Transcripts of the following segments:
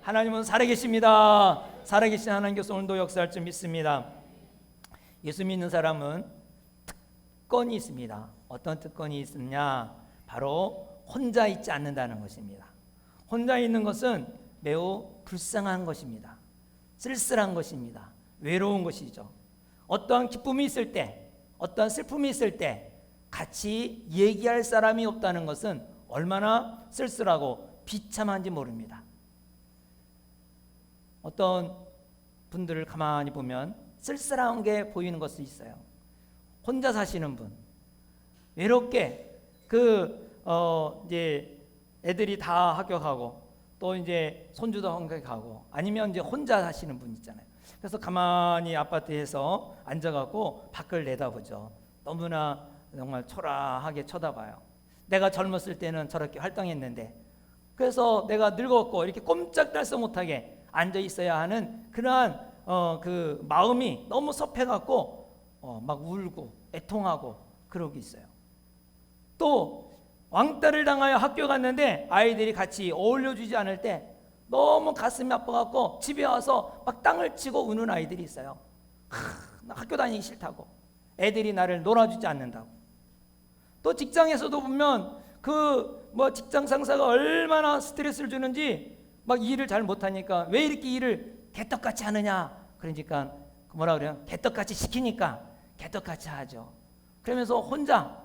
하나님은 살아계십니다. 살아계신 하나님께서 오늘도 역사할 줄 믿습니다. 예수 믿는 사람은 특권이 있습니다. 어떤 특권이 있느냐? 바로 혼자 있지 않는다는 것입니다. 혼자 있는 것은 매우 불쌍한 것입니다. 쓸쓸한 것입니다. 외로운 것이죠. 어떠한 기쁨이 있을 때, 어떠한 슬픔이 있을 때 같이 얘기할 사람이 없다는 것은 얼마나 쓸쓸하고 비참한지 모릅니다. 어떤 분들을 가만히 보면 쓸쓸한 게 보이는 것이 있어요. 혼자 사시는 분, 외롭게 이제 애들이 다 합격하고 또 이제 손주도 합격하고 아니면 이제 혼자 사시는 분 있잖아요. 그래서 가만히 아파트에서 앉아갖고 밖을 내다보죠. 너무나 정말 초라하게 쳐다봐요. 내가 젊었을 때는 저렇게 활동했는데, 그래서 내가 늙었고 이렇게 꼼짝달싹 못하게 앉아 있어야 하는 그러한 그 마음이 너무 섭해갖고 막 울고 애통하고 그러고 있어요. 또 왕따를 당하여 학교 갔는데 아이들이 같이 어울려주지 않을 때 너무 가슴이 아파갖고 집에 와서 막 땅을 치고 우는 아이들이 있어요. 나 학교 다니기 싫다고, 애들이 나를 놀아주지 않는다고. 또 직장에서도 보면 직장 상사가 얼마나 스트레스를 주는지 막 일을 잘 못하니까 왜 이렇게 일을 개떡같이 하느냐, 그러니까 뭐라 그래요? 개떡같이 시키니까 개떡같이 하죠. 그러면서 혼자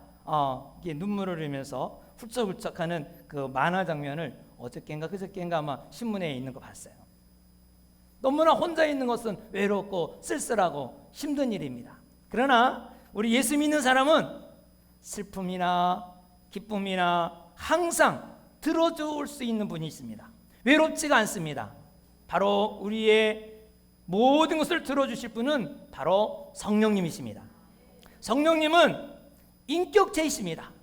이게 눈물을 흘리면서 훌쩍훌쩍하는 그 만화 장면을 어저께인가 그저께인가 아마 신문에 있는 거 봤어요. 너무나 혼자 있는 것은 외롭고 쓸쓸하고 힘든 일입니다. 그러나 우리 예수 믿는 사람은 슬픔이나 기쁨이나 항상 들어줄 수 있는 분이 있습니다. 외롭지가 않습니다. 바로 우리의 모든 것을 들어주실 분은 바로 성령님이십니다. 성령님은 인격체이십니다.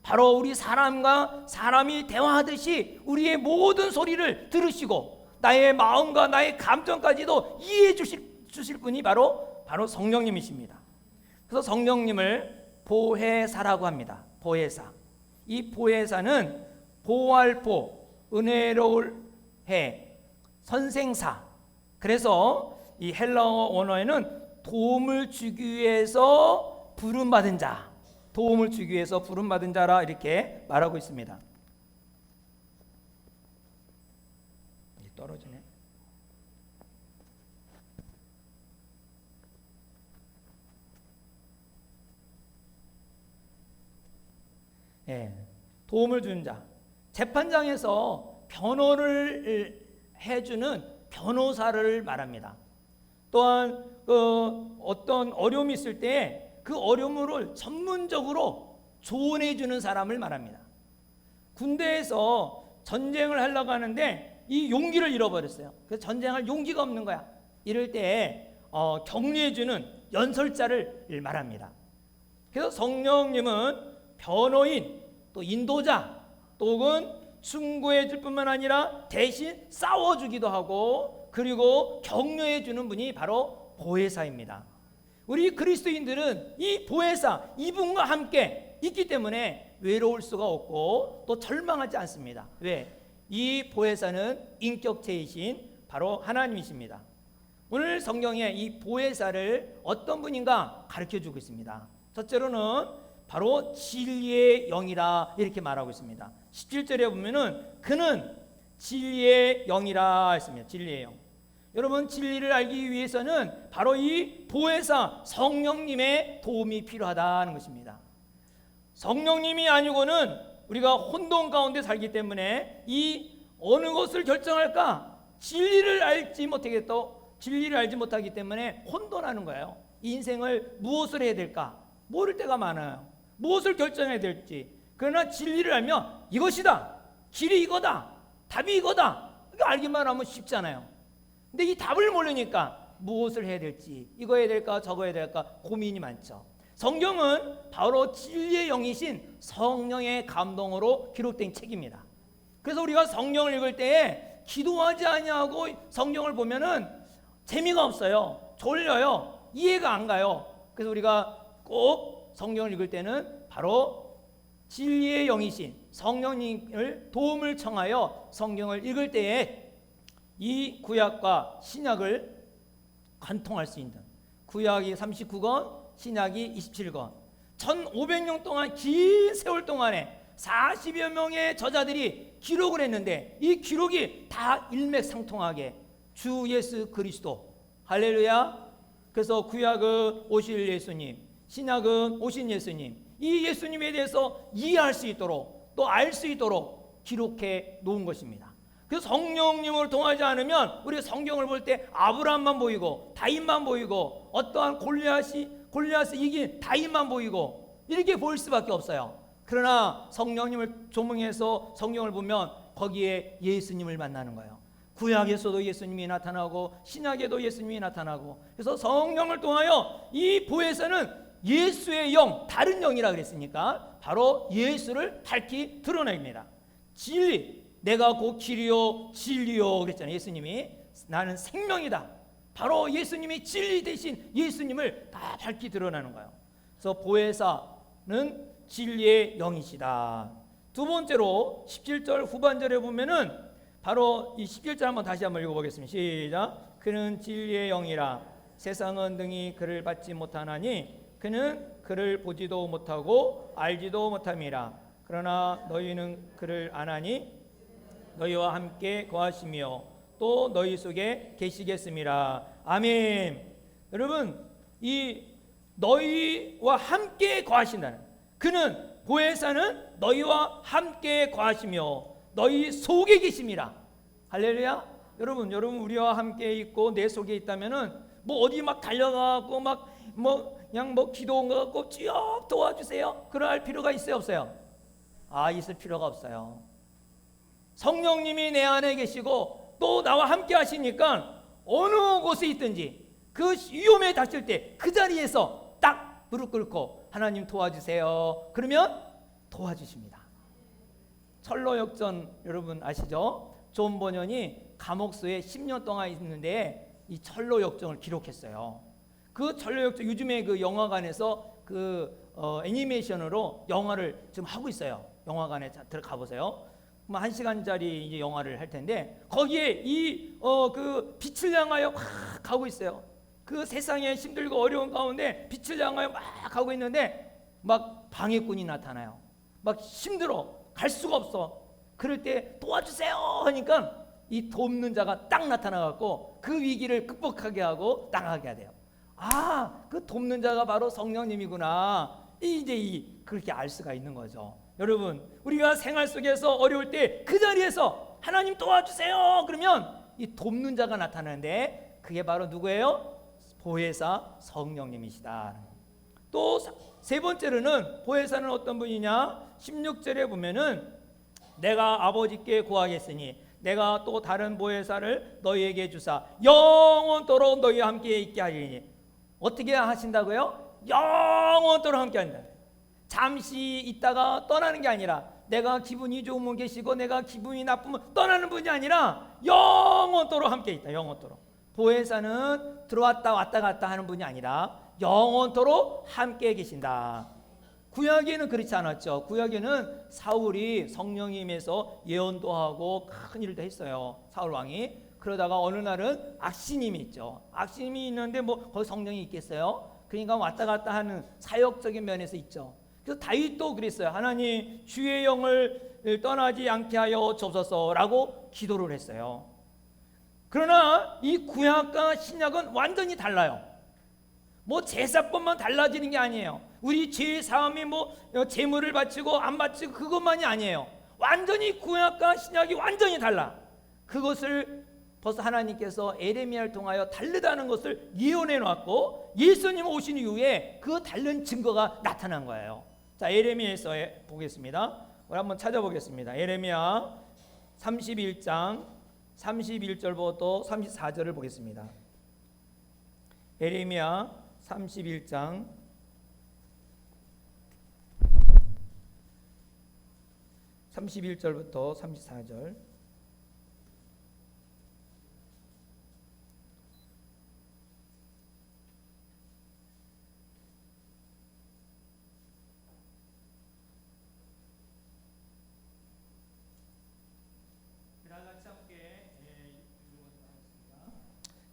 바로 우리 사람과 사람이 대화하듯이 우리의 모든 소리를 들으시고 나의 마음과 나의 감정까지도 이해해 주실 분이 바로 성령님이십니다. 그래서 성령님을 보혜사라고 합니다. 보혜사. 이 보혜사는 보호할 보, 은혜로울 해, 선생사. 그래서 이 헬라어 원어에는 도움을 주기 위해서 부름받은 자, 도움을 주기 위해서 부름받은 자라 이렇게 말하고 있습니다. 떨어지네. 도움을 주는 자. 재판장에서 변호를 해주는 변호사를 말합니다. 또한 어떤 어려움이 있을 때 그 어려움을 전문적으로 조언해 주는 사람을 말합니다. 군대에서 전쟁을 하려고 하는데 이 용기를 잃어버렸어요. 그래서 전쟁할 용기가 없는 거야. 이럴 때 격려해 주는 연설자를 말합니다. 그래서 성령님은 변호인, 또 인도자, 또는 충고해 줄 뿐만 아니라 대신 싸워주기도 하고 그리고 격려해 주는 분이 바로 보혜사입니다. 우리 그리스도인들은 이 보혜사, 이분과 함께 있기 때문에 외로울 수가 없고 또 절망하지 않습니다. 왜? 이 보혜사는 인격체이신 바로 하나님이십니다. 오늘 성경에 이 보혜사를 어떤 분인가 가르쳐주고 있습니다. 첫째로는 바로 진리의 영이라 이렇게 말하고 있습니다. 17절에 보면은 그는 진리의 영이라 했습니다. 진리의 영. 여러분, 진리를 알기 위해서는 바로 이 보혜사 성령님의 도움이 필요하다는 것입니다. 성령님이 아니고는 우리가 혼돈 가운데 살기 때문에 이 어느 것을 결정할까 진리를 알지 못하기 때문에 혼돈하는 거예요. 인생을 무엇을 해야 될까 모를 때가 많아요. 무엇을 결정해야 될지. 그러나 진리를 알면 이것이다, 길이 이거다, 답이 이거다, 이거 알기만 하면 쉽잖아요. 근데 이 답을 모르니까 무엇을 해야 될지, 이거 해야 될까 저거 해야 될까 고민이 많죠. 성경은 바로 진리의 영이신 성령의 감동으로 기록된 책입니다. 그래서 우리가 성경을 읽을 때에 기도하지 아니하고 성경을 보면은 재미가 없어요. 졸려요. 이해가 안 가요. 그래서 우리가 꼭 성경을 읽을 때는 바로 진리의 영이신 성령님을 도움을 청하여 성경을 읽을 때에 이 구약과 신약을 관통할 수 있는, 구약이 39권, 신약이 27권, 1500년 동안 긴 세월 동안에 40여 명의 저자들이 기록을 했는데 이 기록이 다 일맥상통하게 주 예수 그리스도, 할렐루야. 그래서 구약은 오실 예수님, 신약은 오신 예수님, 이 예수님에 대해서 이해할 수 있도록 또 알 수 있도록 기록해 놓은 것입니다. 그래서 성령님을 통하지 않으면 우리가 성경을 볼 때 아브라함만 보이고 다윗만 보이고 어떠한 골리앗이 이긴 다윗만 보이고 이렇게 보일 수밖에 없어요. 그러나 성령님을 조명해서 성경을 보면 거기에 예수님을 만나는 거예요. 구약에서도 예수님이 나타나고 신약에도 예수님이 나타나고, 그래서 성령을 통하여 이 보혜사는 예수의 영, 다른 영이라 그랬으니까 바로 예수를 밝히 드러냅니다. 진리, 내가 곧 길이요 진리요 그랬잖아요. 예수님이 나는 생명이다. 바로 예수님이 진리 대신 예수님을 다 밝히 드러나는 거예요. 그래서 보혜사는 진리의 영이시다. 두 번째로 17절 후반절에 보면은 바로 이 17절 한번 다시 한번 읽어보겠습니다. 시작. 그는 진리의 영이라 세상은 능히 그를 받지 못하나니 그는 그를 보지도 못하고 알지도 못함이라. 그러나 너희는 그를 아나니 너희와 함께 거하시며 또 너희 속에 계시겠음이라. 아멘. 여러분, 이 너희와 함께 거하신다는, 그는 보혜사는 너희와 함께 거하시며 너희 속에 계심이라. 할렐루야. 여러분 우리와 함께 있고 내 속에 있다면은 뭐 어디 막 달려가고 막 그냥 기도가 갖고 쭉 도와주세요 그럴 필요가 있어요 없어요? 있을 필요가 없어요. 성령님이 내 안에 계시고 또 나와 함께 하시니까 어느 곳에 있든지 그 위험에 닥칠 때 그 자리에서 딱 무릎 꿇고 하나님 도와주세요 그러면 도와주십니다. 철로역전 여러분 아시죠? 존 버년이 감옥소에 10년 동안 있는데 이 철로역정을 기록했어요. 그 철로역정 요즘에 그 영화관에서 애니메이션으로 영화를 지금 하고 있어요. 영화관에 들어가 보세요. 1시간짜리 이제 영화를 할 텐데 거기에 그 빛을 향하여 막 가고 있어요. 그 세상에 힘들고 어려운 가운데 빛을 향하여 막 가고 있는데 막 방해꾼이 나타나요. 막 힘들어. 갈 수가 없어. 그럴 때 도와주세요 하니까 이 돕는 자가 딱 나타나갖고 그 위기를 극복하게 하고 나가게 돼요. 그 돕는 자가 바로 성령님이구나. 이제 그렇게 알 수가 있는 거죠. 여러분, 우리가 생활 속에서 어려울 때 그 자리에서 하나님 도와주세요 그러면 이 돕는 자가 나타나는데 그게 바로 누구예요? 보혜사 성령님이시다. 또 세 번째로는 보혜사는 어떤 분이냐? 16절에 보면은 내가 아버지께 구하겠으니 내가 또 다른 보혜사를 너희에게 주사 영원토록 너희와 함께 있게 하리니. 어떻게 하신다고요? 영원토록 함께 한다. 잠시 있다가 떠나는 게 아니라 내가 기분이 좋으면 계시고 내가 기분이 나쁘면 떠나는 분이 아니라 영원토록 함께 있다. 영원토록. 보혜사는 들어왔다 왔다 갔다 하는 분이 아니라 영원토록 함께 계신다. 구약에는 그렇지 않았죠. 구약에는 사울이 성령님에서 예언도 하고 큰 일도 했어요. 사울 왕이. 그러다가 어느 날은 악신님이 있죠. 악신님이 있는데 거기 성령이 있겠어요? 그러니까 왔다 갔다 하는 사역적인 면에서 있죠. 그래서 다윗도 그랬어요. 하나님 주의 영을 떠나지 않게 하여 주옵소서라고 기도를 했어요. 그러나 이 구약과 신약은 완전히 달라요. 제사법만 달라지는 게 아니에요. 우리 죄 사함이 제물을 바치고 안 바치고 그것만이 아니에요. 완전히 구약과 신약이 완전히 달라. 그것을 벌써 하나님께서 에레미야를 통하여 다르다는 것을 예언해 놨고 예수님 오신 이후에 그 다른 증거가 나타난 거예요. 자, 에레미야에서 보겠습니다. 우리 한번 찾아보겠습니다. 에레미야 31장 31절부터 34절을 보겠습니다. 에레미야 31장 31절부터 34절. 같이 함께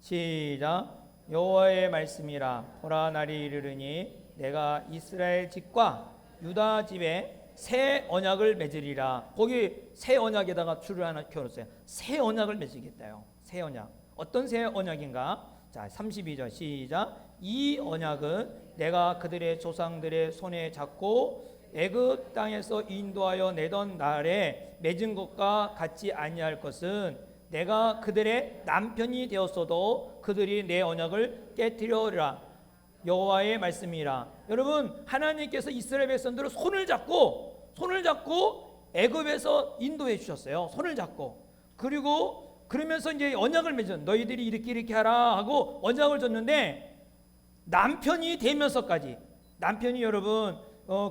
시작. 여호와의 말씀이라. 보라, 날이 이르르니 내가 이스라엘 집과 유다 집에 새 언약을 맺으리라. 거기 새 언약에다가 줄을 하나 켜놓았어요. 새 언약을 맺으겠다요. 새 언약. 어떤 새 언약인가? 자, 32절 시작. 이 언약은 내가 그들의 조상들의 손에 잡고 애굽 땅에서 인도하여 내던 날에 맺은 것과 같지 아니할 것은 내가 그들의 남편이 되었어도 그들이 내 언약을 깨뜨려라. 여호와의 말씀이라. 여러분, 하나님께서 이스라엘 백성들을 손을 잡고 애굽에서 인도해 주셨어요. 손을 잡고. 그리고 그러면서 이제 언약을 맺은, 너희들이 이렇게 하라 하고 언약을 줬는데, 남편이 되면서까지, 남편이 여러분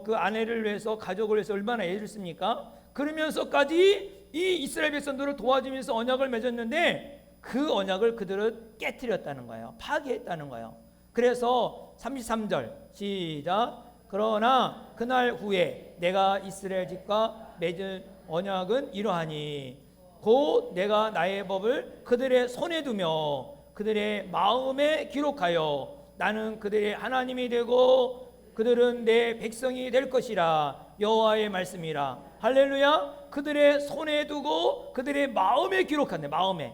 그 아내를 위해서, 가족을 위해서 얼마나 애를 씁니까? 그러면서까지 이 이스라엘 백성들을 도와주면서 언약을 맺었는데, 그 언약을 그들은 깨뜨렸다는 거예요. 파괴했다는 거예요. 그래서 33절 시작. 그러나 그날 후에 내가 이스라엘 집과 맺은 언약은 이러하니 곧 내가 나의 법을 그들의 손에 두며 그들의 마음에 기록하여 나는 그들의 하나님이 되고 그들은 내 백성이 될 것이라. 여호와의 말씀이라. 할렐루야. 그들의 손에 두고 그들의 마음에 기록한대. 마음에.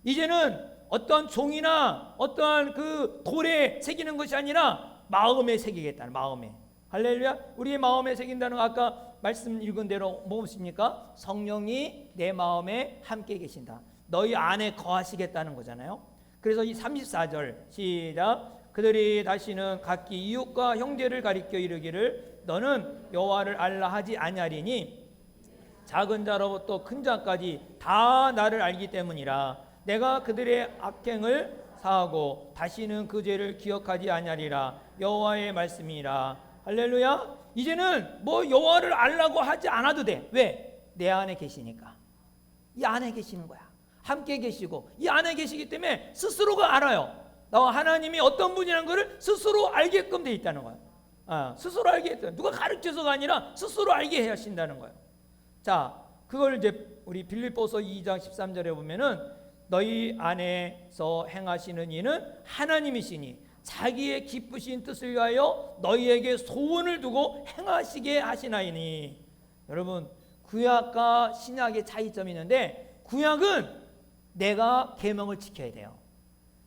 이제는 어떠한 종이나 어떠한 그 돌에 새기는 것이 아니라 마음에 새기겠다는, 마음에. 할렐루야. 우리의 마음에 새긴다는 거 아까 말씀 읽은 대로 무엇입니까? 성령이 내 마음에 함께 계신다. 너희 안에 거하시겠다는 거잖아요. 그래서 이 34절 시작. 그들이 다시는 각기 이웃과 형제를 가리켜 이르기를 너는 여호와를 알라 하지 아니하리니 작은 자로부터 큰 자까지 다 나를 알기 때문이라. 내가 그들의 악행을 사하고 다시는 그 죄를 기억하지 아니하리라. 여호와의 말씀이라. 할렐루야. 이제는 뭐 여호와를 알라고 하지 않아도 돼. 왜? 내 안에 계시니까. 이 안에 계시는 거야. 함께 계시고 이 안에 계시기 때문에 스스로가 알아요. 나와 하나님이 어떤 분이라는 것을 스스로 알게끔 돼 있다는 거야. 스스로 알게 했다. 누가 가르쳐서가 아니라 스스로 알게 하신다는 거예요. 자, 그걸 이제 우리 빌립보서 2장 13절에 보면은 너희 안에서 행하시는 이는 하나님이시니 자기의 기쁘신 뜻을 위하여 너희에게 소원을 두고 행하시게 하시나이니. 여러분, 구약과 신약의 차이점이 있는데, 구약은 내가 계명을 지켜야 돼요.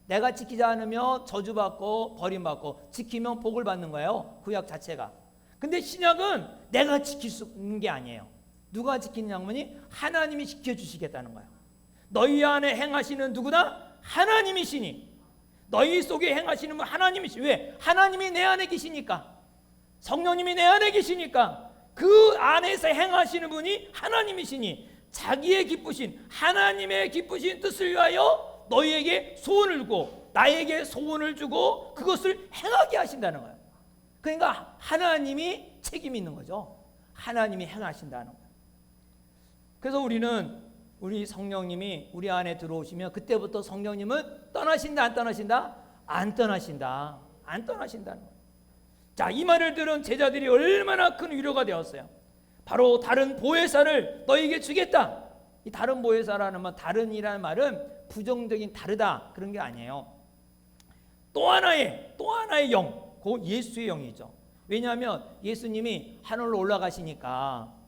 내가 지키지 않으면 저주받고 버림받고, 지키면 복을 받는 거예요, 구약 자체가. 근데 신약은 내가 지킬 수 있는 게 아니에요. 누가 지키냐면이 하나님이 지켜주시겠다는 거예요. 너희 안에 행하시는 누구나 하나님이시니. 너희 속에 행하시는 분 하나님이시니. 왜? 하나님이 내 안에 계시니까. 성령님이 내 안에 계시니까. 그 안에서 행하시는 분이 하나님이시니 자기의 기쁘신, 하나님의 기쁘신 뜻을 위하여 너희에게 소원을 주고 나에게 소원을 주고 그것을 행하게 하신다는 거예요. 그러니까 하나님이 책임이 있는 거죠. 하나님이 행하신다는 거예요. 그래서 우리 성령님이 우리 안에 들어오시면 그때부터 성령님은 떠나신다, 안 떠나신다? 안 떠나신다. 안 떠나신다는 거예요. 자, 이 말을 들은 제자들이 얼마나 큰 위로가 되었어요. 바로 다른 보혜사를 너희에게 주겠다. 이 다른 보혜사라는 말, 다른이라는 말은 부정적인 다르다 그런 게 아니에요. 또 하나의 영, 그 예수의 영이죠. 왜냐하면 예수님이 하늘로 올라가시니까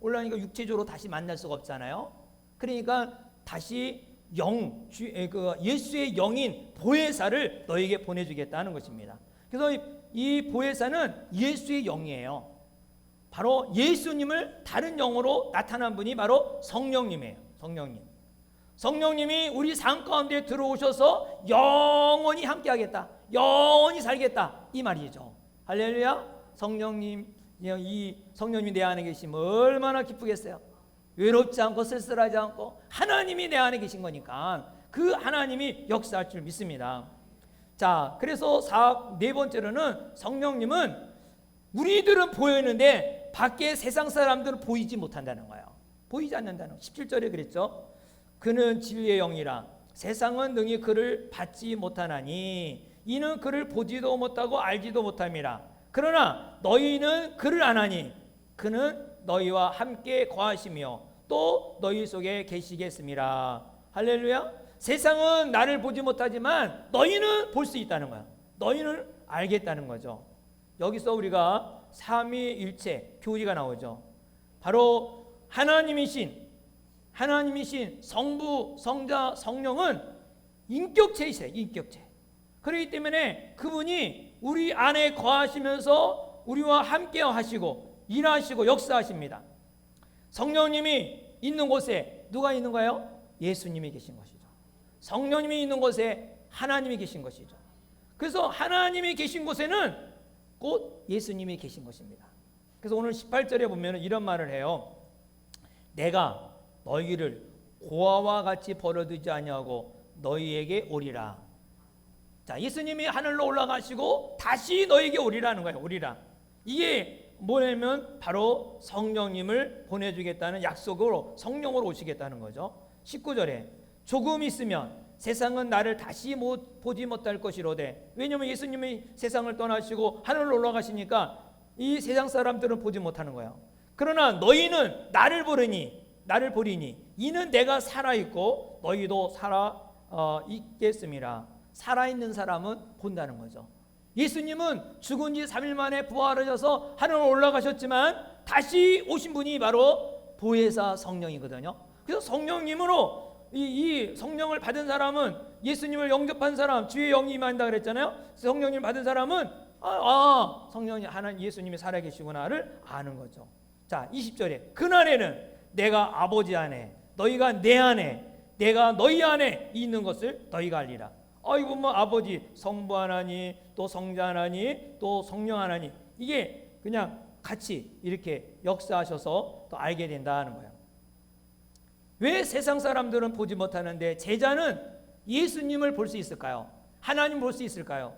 육체적으로 다시 만날 수가 없잖아요. 그러니까 다시 예수의 영인 보혜사를 너에게 보내주겠다는 것입니다. 그래서 이 보혜사는 예수의 영이에요. 바로 예수님을 다른 영으로 나타난 분이 바로 성령님이에요. 성령님이 우리 삶 가운데 들어오셔서 영원히 함께하겠다, 영원히 살겠다, 이 말이죠. 할렐루야. 이 성령님이 내 안에 계시면 얼마나 기쁘겠어요. 외롭지 않고 쓸쓸하지 않고 하나님이 내 안에 계신 거니까 그 하나님이 역사할 줄 믿습니다. 자, 그래서 네 번째로는 성령님은 우리들은 보이는데 밖에 세상 사람들은 보이지 못한다는 거예요. 보이지 않는다는, 17절에 그랬죠. 그는 진리의 영이라 세상은 능히 그를 받지 못하나니 이는 그를 보지도 못하고 알지도 못함이라. 그러나 너희는 그를 아나니 그는 너희와 함께 거하시며 또 너희 속에 계시겠습니다. 할렐루야. 세상은 나를 보지 못하지만 너희는 볼 수 있다는 거야. 너희는 알겠다는 거죠. 여기서 우리가 삼위일체 교리가 나오죠. 바로 하나님이신 성부, 성자, 성령은 인격체이세요. 인격체. 그렇기 때문에 그분이 우리 안에 거하시면서 우리와 함께 하시고 일하시고 역사하십니다. 성령님이 있는 곳에 누가 있는 거예요? 예수님이 계신 것이죠. 성령님이 있는 곳에 하나님이 계신 것이죠. 그래서 하나님이 계신 곳에는 곧 예수님이 계신 것입니다. 그래서 오늘 18절에 보면 이런 말을 해요. 내가 너희를 고아와 같이 버려두지 아니하고 너희에게 오리라. 자, 예수님이 하늘로 올라가시고 다시 너희에게 오리라는 거예요. 오리라. 이게 뭐냐면 바로 성령님을 보내주겠다는 약속으로 성령으로 오시겠다는 거죠. 19절에 조금 있으면 세상은 나를 다시 보지 못할 것이로되, 왜냐하면 예수님이 세상을 떠나시고 하늘로 올라가시니까 이 세상 사람들은 보지 못하는 거예요. 그러나 너희는 나를 보리니 이는 내가 살아있고 너희도 살아있겠음이라. 살아있는 사람은 본다는 거죠. 예수님은 죽은 지 3일 만에 부활하셔서 하늘로 올라가셨지만 다시 오신 분이 바로 보혜사 성령이거든요. 그래서 성령님으로 이 성령을 받은 사람은, 예수님을 영접한 사람, 주의 영이 임한다 그랬잖아요. 성령님을 받은 사람은 성령이 하나님 예수님이 살아계시구나를 아는 거죠. 자, 20절에 그날에는 내가 아버지 안에 너희가 내 안에 내가 너희 안에 있는 것을 너희가 알리라. 이거 뭐 아버지 성부 하나니 또 성자 하나니 또 성령 하나니, 이게 그냥 같이 이렇게 역사하셔서 또 알게 된다는 거예요. 왜 세상 사람들은 보지 못하는데 제자는 예수님을 볼 수 있을까요? 하나님 볼 수 있을까요?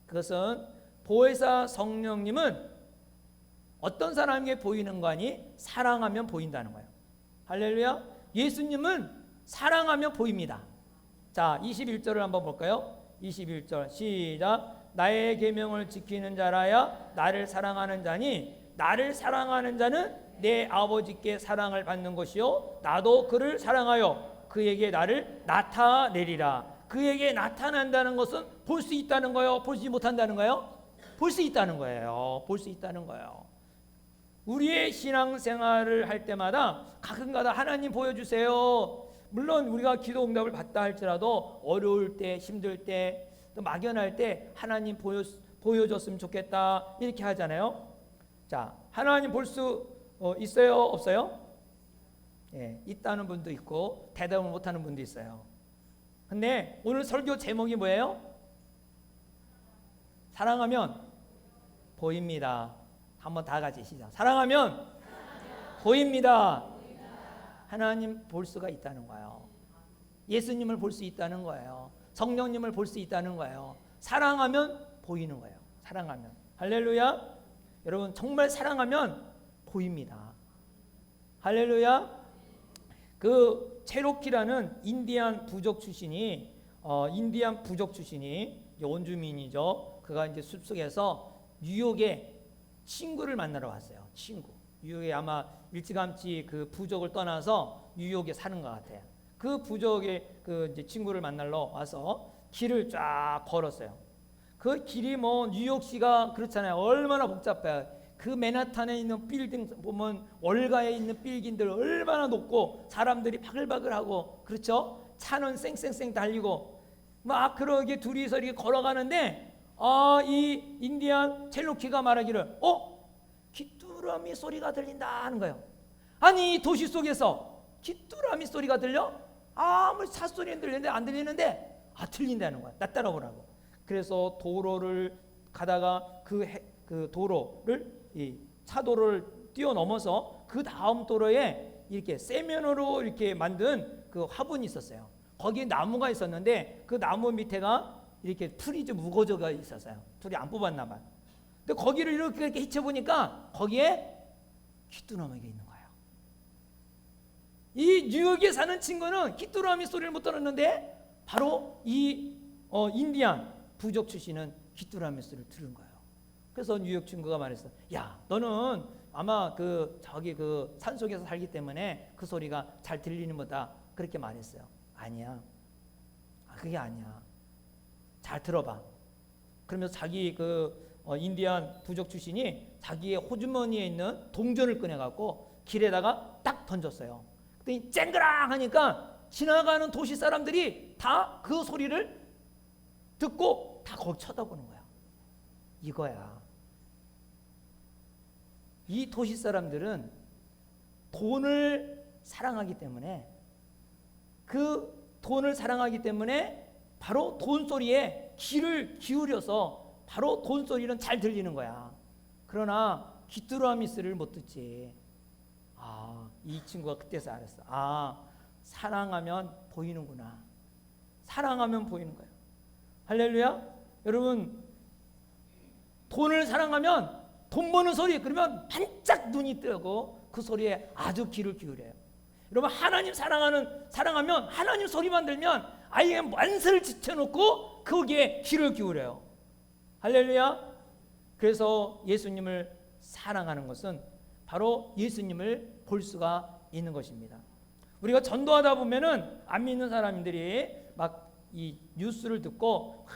그것은 보혜사 성령님은 어떤 사람에게 보이는 거니? 사랑하면 보인다는 거예요. 할렐루야. 예수님은 사랑하면 보입니다. 자, 21절을 한번 볼까요? 21절 시작. 나의 계명을 지키는 자라야 나를 사랑하는 자니, 나를 사랑하는 자는 내 아버지께 사랑을 받는 것이요 나도 그를 사랑하여 그에게 나를 나타내리라. 그에게 나타난다는 것은 볼 수 있다는 거예요? 보지 못한다는 거예요? 볼 수 있다는 거예요. 볼 수 있다는 거예요. 우리의 신앙생활을 할 때마다 가끔가다 하나님 보여주세요. 물론 우리가 기도 응답을 받다 할지라도 어려울 때, 힘들 때, 또 막연할 때 하나님 보여줬으면 좋겠다 이렇게 하잖아요. 자, 하나님 볼 수 있어요? 없어요? 예, 있다는 분도 있고 대답을 못하는 분도 있어요. 근데 오늘 설교 제목이 뭐예요? 사랑하면 보입니다. 한번 다 같이 시작. 사랑하면 보입니다. 하나님 볼 수가 있다는 거예요. 예수님을 볼 수 있다는 거예요. 성령님을 볼 수 있다는 거예요. 사랑하면 보이는 거예요. 사랑하면. 할렐루야. 여러분 정말 사랑하면 보입니다. 할렐루야. 그 체로키라는 인디안 부족 출신이 원주민이죠. 그가 이제 숲속에서 뉴욕에 친구를 만나러 왔어요. 친구. 뉴욕에 아마 일찌감치 그 부족을 떠나서 뉴욕에 사는 것 같아요. 그 부족의 그 이제 친구를 만나러 와서 길을 쫙 걸었어요. 그 길이 뭐 뉴욕시가 그렇잖아요. 얼마나 복잡해요. 그 맨하탄에 있는 빌딩 보면 월가에 있는 빌딩들 얼마나 높고 사람들이 바글바글하고 그렇죠. 차는 쌩쌩쌩 달리고 막 그러게 둘이서 이렇게 걸어가는데 이 인디안 첼로키가 말하기를 귀뚜라미 소리가 들린다 하는 거예요. 아니 도시 속에서 귀뚜라미 소리가 들려? 아무리 찻소리는 들리는데 안 들리는데 들린다는 거야. 나 따라오라고. 그래서 도로를 가다가 그 도로를 이 차도를 뛰어넘어서 그 다음 도로에 이렇게 세면으로 이렇게 만든 그 화분이 있었어요. 거기에 나무가 있었는데 그 나무 밑에가 이렇게 풀이 좀 우거져가 있었어요. 풀이 안 뽑았나 봐요. 근데 거기를 이렇게 헤쳐보니까 거기에 귀뚜라미가 있는 거예요. 이 뉴욕에 사는 친구는 귀뚜라미 소리를 못 들었는데 바로 이 인디안 부족 출신은 귀뚜라미 소리를 들은 거예요. 그래서 뉴욕 친구가 말했어. 야, 너는 아마 저기 그 산속에서 살기 때문에 그 소리가 잘 들리는 거다. 그렇게 말했어요. 아니야. 그게 아니야. 잘 들어봐. 그러면서 자기 인디안 부족 출신이 자기의 호주머니에 있는 동전을 꺼내갖고 길에다가 딱 던졌어요. 그랬더니 쨍그랑 하니까 지나가는 도시 사람들이 다 그 소리를 듣고 다 거기 쳐다보는 거야. 이거야. 이 도시 사람들은 돈을 사랑하기 때문에, 그 돈을 사랑하기 때문에 바로 돈 소리에 귀를 기울여서 바로 돈 소리는 잘 들리는 거야. 그러나 귀뚜라미 소리를 못 듣지. 이 친구가 그때서 알았어. 사랑하면 보이는구나. 사랑하면 보이는 거야. 할렐루야. 여러분, 돈을 사랑하면 돈 버는 소리 그러면 반짝 눈이 뜨고 그 소리에 아주 귀를 기울여요. 여러분, 하나님 사랑하면 하나님 소리만 들면 아예 만세를 지쳐놓고 거기에 귀를 기울여요. 할렐루야. 그래서 예수님을 사랑하는 것은 바로 예수님을 볼 수가 있는 것입니다. 우리가 전도하다 보면은 안 믿는 사람들이 막 이 뉴스를 듣고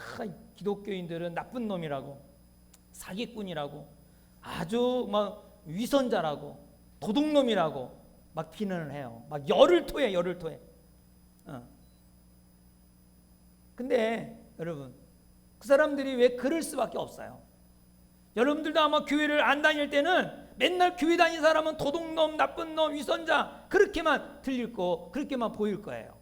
기독교인들은 나쁜 놈이라고, 사기꾼이라고, 아주 막 위선자라고, 도둑놈이라고 막 비난을 해요. 막 열을 토해. 근데 여러분, 그 사람들이 왜 그럴 수밖에 없어요? 여러분들도 아마 교회를 안 다닐 때는 맨날 교회 다니는 사람은 도둑놈, 나쁜 놈, 위선자 그렇게만 들릴 거, 그렇게만 보일 거예요.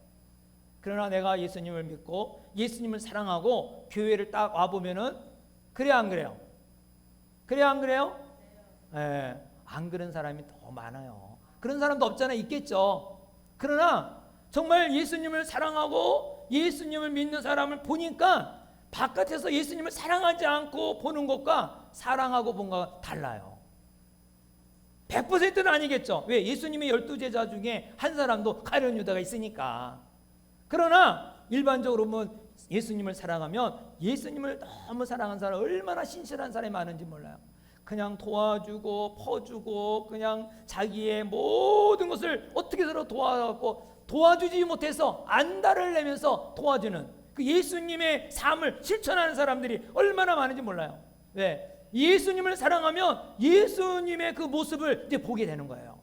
그러나 내가 예수님을 믿고 예수님을 사랑하고 교회를 딱 와보면은 그래 안 그래요? 그래 안 그래요? 네, 안 그런 사람이 더 많아요. 그런 사람도 없잖아요. 있겠죠. 그러나 정말 예수님을 사랑하고 예수님을 믿는 사람을 보니까 바깥에서 예수님을 사랑하지 않고 보는 것과 사랑하고 본 것과 달라요. 100%는 아니겠죠. 왜? 예수님의 12제자 중에 한 사람도 가룟 유다가 있으니까. 그러나 일반적으로 보면 예수님을 사랑하면 예수님을 너무 사랑하는 사람, 얼마나 신실한 사람이 많은지 몰라요. 그냥 도와주고 퍼주고 그냥 자기의 모든 것을 어떻게든 도와주지 못해서 안달을 내면서 도와주는 그 예수님의 삶을 실천하는 사람들이 얼마나 많은지 몰라요. 왜? 예수님을 사랑하면 예수님의 그 모습을 이제 보게 되는 거예요.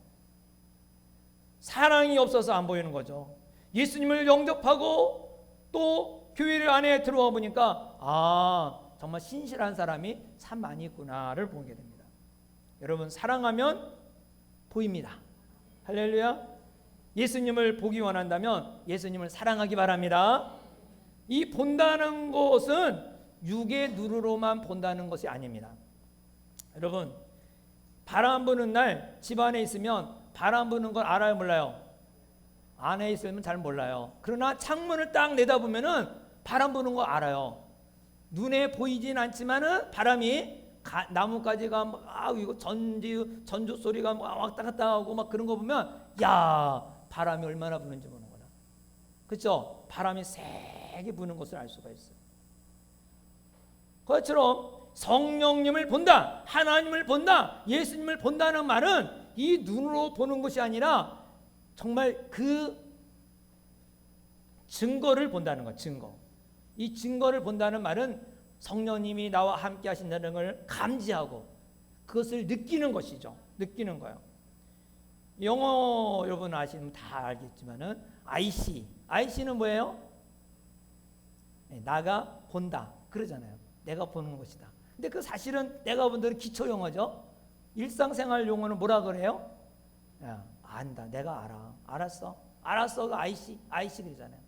사랑이 없어서 안 보이는 거죠. 예수님을 영접하고 또 교회를 안에 들어와 보니까 정말 신실한 사람이 참 많이 있구나를 보게 됩니다. 여러분, 사랑하면 보입니다. 할렐루야. 예수님을 보기 원한다면 예수님을 사랑하기 바랍니다. 이 본다는 것은 육의 눈으로만 본다는 것이 아닙니다. 여러분, 바람 부는 날 집안에 있으면 바람 부는 걸 알아요, 몰라요? 안에 있으면 잘 몰라요. 그러나 창문을 딱 내다보면은 바람 부는 거 알아요. 눈에 보이진 않지만은 바람이 나뭇가지가 이거 전조 소리가 왔다 갔다 하고 막 그런 거 보면 바람이 얼마나 부는지 보는구나. 그렇죠? 바람이 세게 부는 것을 알 수가 있어요. 그것처럼 성령님을 본다, 하나님을 본다, 예수님을 본다는 말은 이 눈으로 보는 것이 아니라 정말 그 증거를 본다는 것, 증거. 이 증거를 본다는 말은 성령님이 나와 함께 하신다는 걸 감지하고 그것을 느끼는 것이죠. 느끼는 거예요. 영어 여러분 아시면 다 알겠지만은 IC는 뭐예요? 나가 본다 그러잖아요. 내가 보는 것이다. 근데 그 사실은 내가 본 대로 기초 용어죠. 일상생활 용어는 뭐라 그래요? 안다. 내가 알아. 알았어. IC 그러잖아요.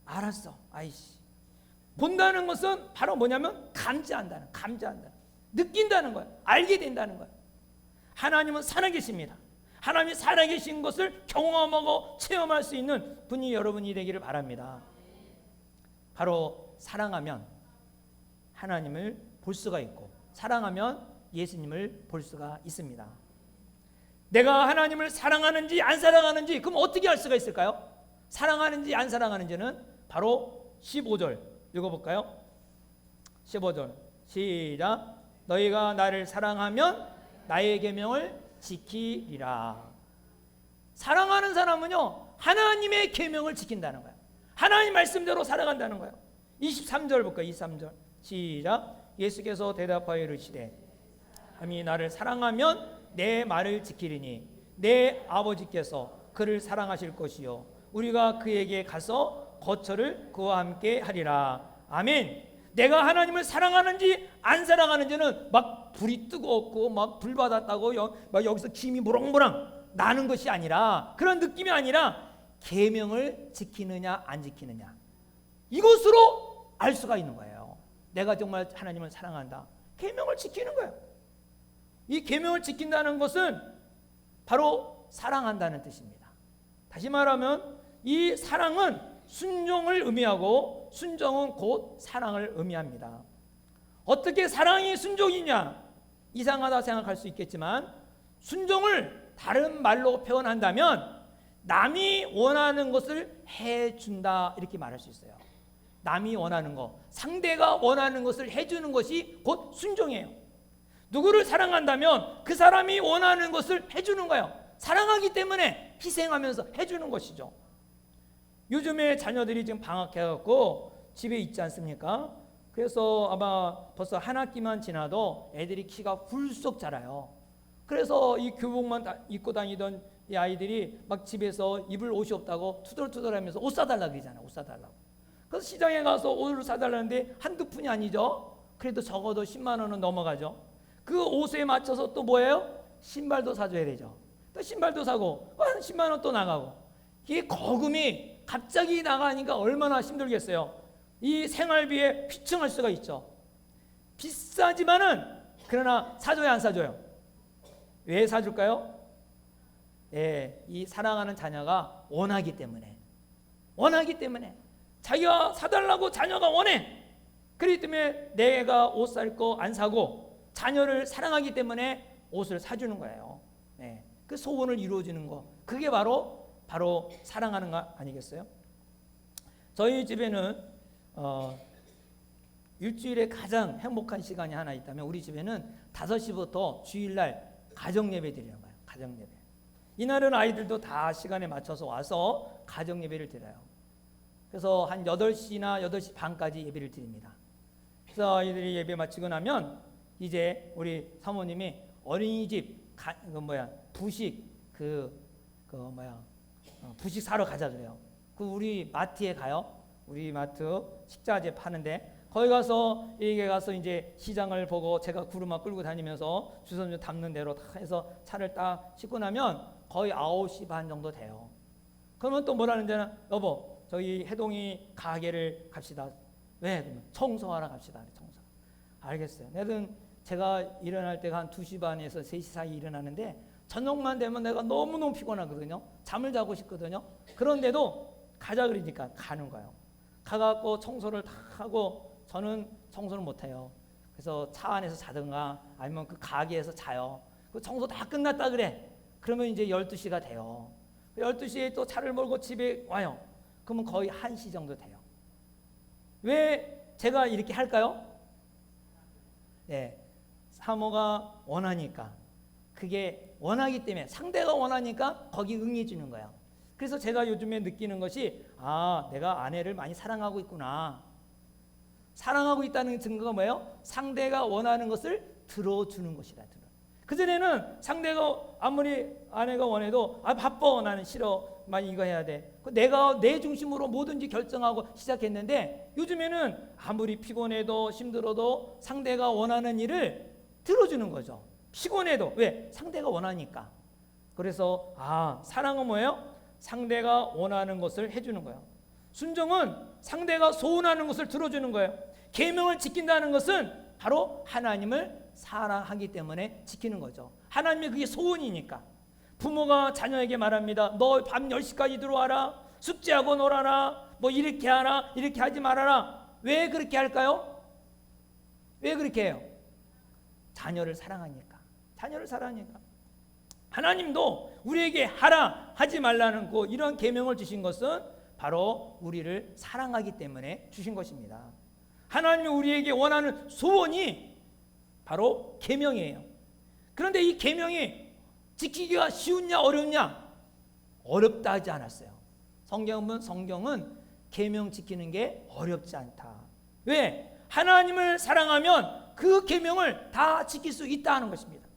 알았어. IC. 본다는 것은 바로 뭐냐면 감지한다는. 느낀다는 거예요. 알게 된다는 거예요. 하나님은 살아계십니다. 하나님이 살아계신 것을 경험하고 체험할 수 있는 분이 여러분이 되기를 바랍니다. 바로 사랑하면 하나님을 볼 수가 있고 사랑하면 예수님을 볼 수가 있습니다. 내가 하나님을 사랑하는지 안 사랑하는지 그럼 어떻게 알 수가 있을까요? 사랑하는지 안 사랑하는지는 바로 15절 읽어볼까요? 15절 시작. 너희가 나를 사랑하면 나의 계명을 지키리라. 사랑하는 사람은요 하나님의 계명을 지킨다는 거예요. 하나님 말씀대로 살아간다는 거예요. 23절 볼까요? 23절 시작. 예수께서 대답하여 이르시되 함이 나를 사랑하면 내 말을 지키리니 내 아버지께서 그를 사랑하실 것이요 우리가 그에게 가서 거처를 그와 함께 하리라. 아멘. 내가 하나님을 사랑하는지 안 사랑하는지는 막 불이 뜨겁고 막 불 받았다고 막 여기서 김이 모락모락 나는 것이 아니라, 그런 느낌이 아니라 계명을 지키느냐 안 지키느냐, 이것으로 알 수가 있는 거예요. 내가 정말 하나님을 사랑한다. 계명을 지키는 거예요. 이 계명을 지킨다는 것은 바로 사랑한다는 뜻입니다. 다시 말하면 이 사랑은 순종을 의미하고 순종은 곧 사랑을 의미합니다. 어떻게 사랑이 순종이냐? 이상하다 생각할 수 있겠지만 순종을 다른 말로 표현한다면 남이 원하는 것을 해준다, 이렇게 말할 수 있어요. 남이 원하는 것, 상대가 원하는 것을 해주는 것이 곧 순종이에요. 누구를 사랑한다면 그 사람이 원하는 것을 해주는 거예요. 사랑하기 때문에 희생하면서 해주는 것이죠. 요즘에 자녀들이 지금 방학해갖고 집에 있지 않습니까? 그래서 아마 벌써 한 학기만 지나도 애들이 키가 훌쩍 자라요. 그래서 이 교복만 입고 다니던 이 아이들이 막 집에서 입을 옷이 없다고 투덜투덜하면서 옷 사달라 그러잖아요. 옷 사달라고. 그래서 시장에 가서 옷을 사달라는데 한두 푼이 아니죠. 그래도 적어도 10만 원은 넘어가죠. 그 옷에 맞춰서 또 뭐예요? 신발도 사줘야 되죠. 또 신발도 사고 한 10만 원 또 나가고, 이게 거금이 갑자기 나가니까 얼마나 힘들겠어요. 이 생활비에 휘청할 수가 있죠. 비싸지만은 그러나 사줘야 안 사줘요? 왜 사줄까요? 예, 이 사랑하는 자녀가 원하기 때문에, 원하기 때문에 자기가 사달라고 자녀가 원해. 그렇기 때문에 내가 옷 살 거 안 사고 자녀를 사랑하기 때문에 옷을 사주는 거예요. 예, 그 소원을 이루어주는 거, 그게 바로 사랑하는 거 아니겠어요? 저희 집에는 일주일에 가장 행복한 시간이 하나 있다면 우리 집에는 5시부터 주일날 가정예배 드리는 거예요. 가정예배. 이날은 아이들도 다 시간에 맞춰서 와서 가정예배를 드려요. 그래서 한 8시나 8시 반까지 예배를 드립니다. 그래서 아이들이 예배 마치고 나면 이제 우리 사모님이 어린이집 부식 부식 사러 가자 그래요. 그 우리 마트에 가요. 우리 마트 식자재 파는데 거기 가서 이게 가서 이제 시장을 보고 제가 구르마 끌고 다니면서 주섬주섬 담는 대로 다 해서 차를 딱 싣고 나면 거의 9시 반 정도 돼요. 그러면 또 뭐라는 데는 여보 저희 해동이 가게를 갑시다. 왜? 그러면 청소하러 갑시다. 청소. 알겠어요. 내는 제가 일어날 때가 한 2시 반에서 3시 사이 일어나는데 저녁만 되면 내가 너무너무 피곤하거든요. 잠을 자고 싶거든요. 그런데도 가자 그러니까 가는 거예요. 가갖고 청소를 다 하고, 저는 청소를 못해요. 그래서 차 안에서 자든가 아니면 그 가게에서 자요. 그 청소 다 끝났다 그래. 그러면 이제 12시가 돼요. 12시에 또 차를 몰고 집에 와요. 그러면 거의 1시 정도 돼요. 왜 제가 이렇게 할까요? 네, 사모가 원하니까, 그게 원하기 때문에, 상대가 원하니까 거기 응해 주는 거예요. 그래서 제가 요즘에 느끼는 것이, 내가 아내를 많이 사랑하고 있구나. 사랑하고 있다는 증거가 뭐예요? 상대가 원하는 것을 들어주는 것이다. 그전에는 상대가 아무리 아내가 원해도 바빠, 나는 싫어, 많이 이거 해야 돼, 내가 내 중심으로 뭐든지 결정하고 시작했는데, 요즘에는 아무리 피곤해도 힘들어도 상대가 원하는 일을 들어주는 거죠. 피곤해도. 왜? 상대가 원하니까. 그래서 사랑은 뭐예요? 상대가 원하는 것을 해주는 거예요. 순종은 상대가 소원하는 것을 들어주는 거예요. 계명을 지킨다는 것은 바로 하나님을 사랑하기 때문에 지키는 거죠. 하나님의 그게 소원이니까. 부모가 자녀에게 말합니다. 너 밤 10시까지 들어와라. 숙제하고 놀아라. 뭐 이렇게 하라. 이렇게 하지 말아라. 왜 그렇게 할까요? 왜 그렇게 해요? 자녀를 사랑하니까. 자녀를 사랑하니까. 하나님도 우리에게 하라 하지 말라는 이런 계명을 주신 것은 바로 우리를 사랑하기 때문에 주신 것입니다. 하나님이 우리에게 원하는 소원이 바로 계명이에요. 그런데 이 계명이 지키기가 쉬우냐 어렵냐? 어렵다 하지 않았어요. 성경은 계명 지키는 게 어렵지 않다. 왜? 하나님을 사랑하면 그 계명을 다 지킬 수 있다 하는 것입니다.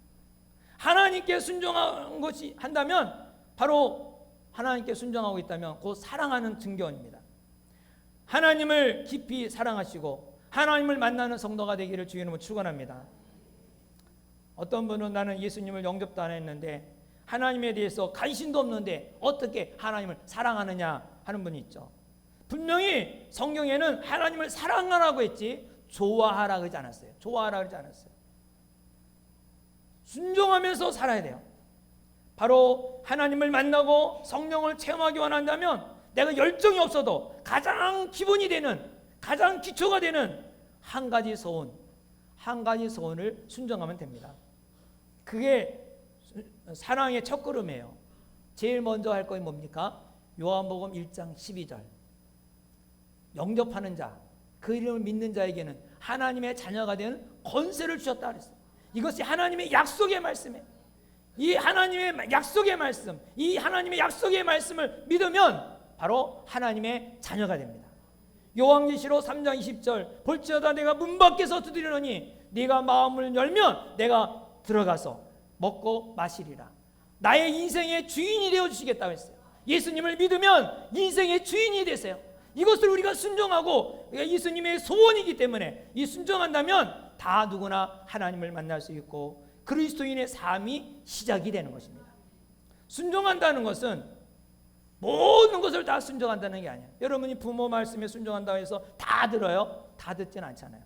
하나님께 순종한 것이 한다면 바로 하나님께 순종하고 있다면 곧 사랑하는 증거입니다. 하나님을 깊이 사랑하시고 하나님을 만나는 성도가 되기를 주의 이름으로 축원합니다. 어떤 분은 나는 예수님을 영접도 안 했는데 하나님에 대해서 관심도 없는데 어떻게 하나님을 사랑하느냐 하는 분이 있죠. 분명히 성경에는 하나님을 사랑하라고 했지 좋아하라고 하지 않았어요. 좋아하라고 하지 않았어요. 순종하면서 살아야 돼요. 바로 하나님을 만나고 성령을 체험하기 원한다면 내가 열정이 없어도 가장 기본이 되는, 가장 기초가 되는 한 가지 소원을 순종하면 됩니다. 그게 사랑의 첫걸음이에요. 제일 먼저 할 것이 뭡니까? 요한복음 1장 12절. 영접하는 자, 그 이름을 믿는 자에게는 하나님의 자녀가 되는 권세를 주셨다 그랬어요. 이것이 하나님의 약속의 말씀이에요. 이 하나님의 약속의 말씀, 이 하나님의 약속의 말씀을 믿으면 바로 하나님의 자녀가 됩니다. 요한계시록 3장 20절 볼지어다 내가 문 밖에서 두드리노니 네가 마음을 열면 내가 들어가서 먹고 마시리라. 나의 인생의 주인이 되어주시겠다고 했어요. 예수님을 믿으면 인생의 주인이 되세요. 이것을 우리가 순종하고 예수님의 소원이기 때문에 이 순종한다면 다 누구나 하나님을 만날 수 있고 그리스도인의 삶이 시작이 되는 것입니다. 순종한다는 것은 모든 것을 다 순종한다는 게 아니에요. 여러분이 부모 말씀에 순종한다고 해서 다 들어요? 다 듣지는 않잖아요.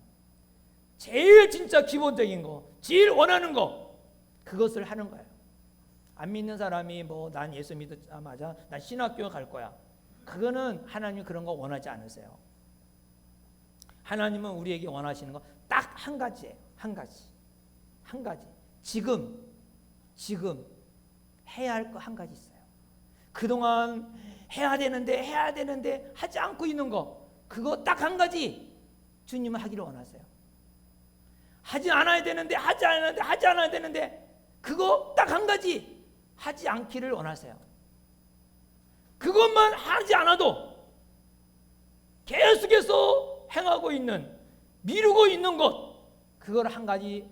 제일 진짜 기본적인 거, 제일 원하는 거 그것을 하는 거예요. 안 믿는 사람이 난 예수 믿자마자 난 신학교 갈 거야. 그거는 하나님 그런 거 원하지 않으세요. 하나님은 우리에게 원하시는 거 딱 한 가지예요. 한 가지. 지금 해야 할 거 한 가지 있어요. 그동안 해야 되는데 하지 않고 있는 거 그거 딱 한 가지 주님은 하기를 원하세요. 하지 않아야 되는데 그거 딱 한 가지 하지 않기를 원하세요. 그것만 하지 않아도 계속해서 행하고 있는 미루고 있는 것 그걸 한 가지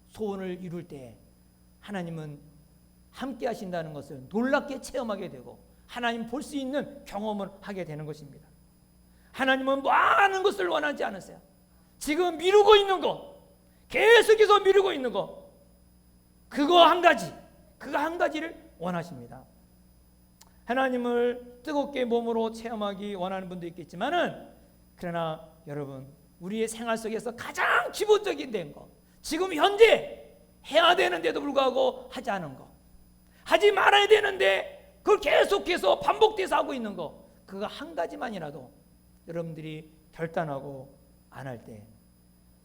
소원을 이룰 때 하나님은 함께 하신다는 것을 놀랍게 체험하게 되고 하나님 볼 수 있는 경험을 하게 되는 것입니다. 하나님은 많은 것을 원하지 않으세요. 지금 미루고 있는 것 계속해서 미루고 있는 것 그거 한 가지를 원하십니다. 하나님을 뜨겁게 몸으로 체험하기 원하는 분도 있겠지만은 그러나 여러분 우리의 생활 속에서 가장 기본적인 된 거 지금 현재 해야 되는데도 불구하고 하지 않은 거 하지 말아야 되는데 그걸 계속해서 반복돼서 하고 있는 거 그거 한 가지만이라도 여러분들이 결단하고 안 할 때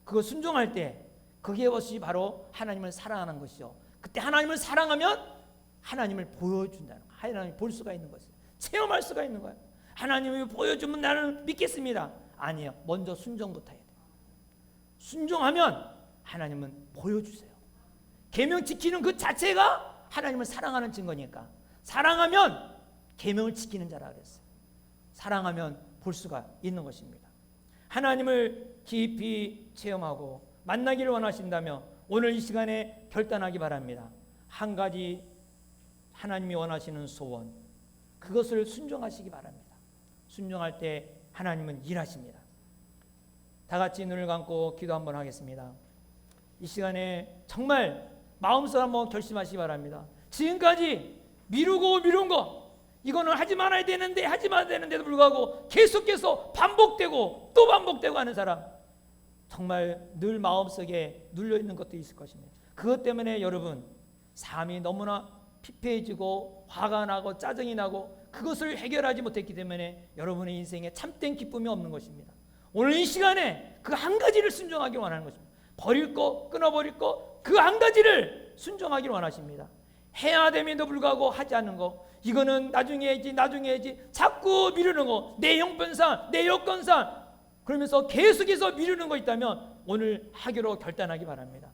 그거 순종할 때 그것이 바로 하나님을 사랑하는 것이죠. 그때 하나님을 사랑하면 하나님을 보여준다는 거예요. 하나님을 볼 수가 있는 것이에요. 체험할 수가 있는 거예요. 하나님이 보여주면 나는 믿겠습니다. 아니에요. 먼저 순종부터 해야 돼요. 순종하면 하나님은 보여주세요. 계명 지키는 그 자체가 하나님을 사랑하는 증거니까 사랑하면 계명을 지키는 자라 그랬어요. 사랑하면 볼 수가 있는 것입니다. 하나님을 깊이 체험하고 만나기를 원하신다면 오늘 이 시간에 결단하기 바랍니다. 한 가지 하나님이 원하시는 소원 그것을 순종하시기 바랍니다. 순종할 때 하나님은 일하십니다. 다 같이 눈을 감고 기도 한번 하겠습니다. 이 시간에 정말 마음속으로 한번 결심하시기 바랍니다. 지금까지 미룬 거 이거는 하지 말아야 되는데도 불구하고 계속해서 반복되고 또 반복되고 하는 사람 정말 늘 마음속에 눌려있는 것도 있을 것입니다. 그것 때문에 여러분 삶이 너무나 피폐해지고 화가 나고 짜증이 나고 그것을 해결하지 못했기 때문에 여러분의 인생에 참된 기쁨이 없는 것입니다. 오늘 이 시간에 그 한 가지를 순종하기 원하는 것입니다. 버릴 거 끊어버릴 거 그 한 가지를 순종하기를 원하십니다. 해야 됨에도 불구하고 하지 않는 거 이거는 나중에 해야지 자꾸 미루는 거 내 형편상 내 여건상 그러면서 계속해서 미루는 거 있다면 오늘 하기로 결단하기 바랍니다.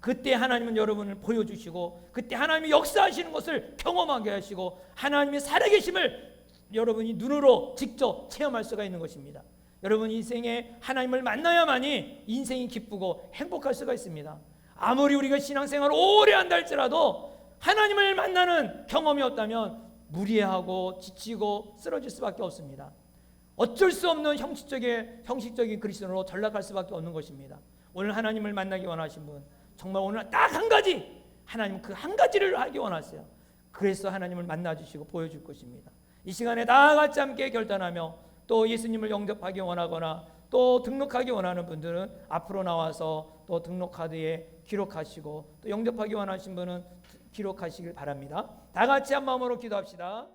그때 하나님은 여러분을 보여주시고 그때 하나님이 역사하시는 것을 경험하게 하시고 하나님의 살아계심을 여러분이 눈으로 직접 체험할 수가 있는 것입니다. 여러분 인생에 하나님을 만나야만이 인생이 기쁘고 행복할 수가 있습니다. 아무리 우리가 신앙생활을 오래 한다 할지라도 하나님을 만나는 경험이 없다면 무리하고 지치고 쓰러질 수밖에 없습니다. 어쩔 수 없는 형식적인 그리스도인으로 전락할 수밖에 없는 것입니다. 오늘 하나님을 만나기 원하신 분, 정말 오늘 딱 한 가지, 하나님 그 한 가지를 하기 원하세요. 그래서 하나님을 만나주시고 보여줄 것입니다. 이 시간에 다 같이 함께 결단하며 또 예수님을 영접하기 원하거나 또 등록하기 원하는 분들은 앞으로 나와서 또 등록카드에 기록하시고 또 영접하기 원하신 분은 기록하시길 바랍니다. 다 같이 한 마음으로 기도합시다.